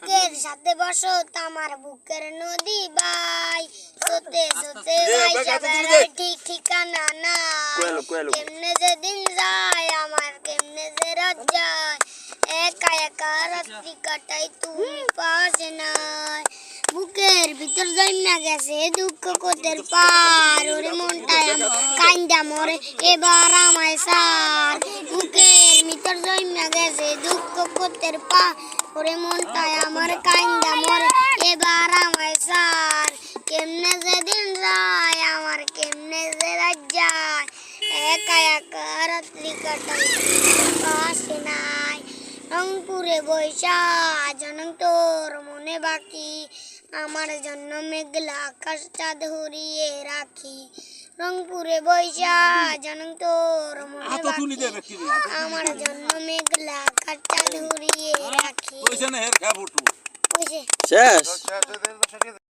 বুকের সাথে বসত আমার বুকের নদী ভাই সোতে সোতে ভাই সবার ঠিক ঠিকানা নাই কেমনে যে দিন যায় আমার কেমনে যে রাত যায় একা একা রাত্রি কাটাই তুমি পাশে নাই বুকের ভিতর জন্মা গেছে দুঃখ কোতের পার ওরে মনটায় কান্দা মরে এবার আমায় সার বুকের ভিতর জন্মা গেছে দুঃখ কোতের পার ওরে মনটায় আমার কান্দা মরে এবার আমায় সার কেমনে যে দিন যায় আমার কেমনে যে রাত যায় একা একা রাত্রি কাটাই পাশে নাই রংপুরে বৈশা জনম তোর মনে বাকি আমার জন্য মেঘলা আকাশ চাঁদ হরিয়ে রাখি রংপুরে বৈশা জনম তোর মনে বাকি আমার জন্য মেঘলা আকাশ চাঁদ হরিয়ে রাখি শেষ।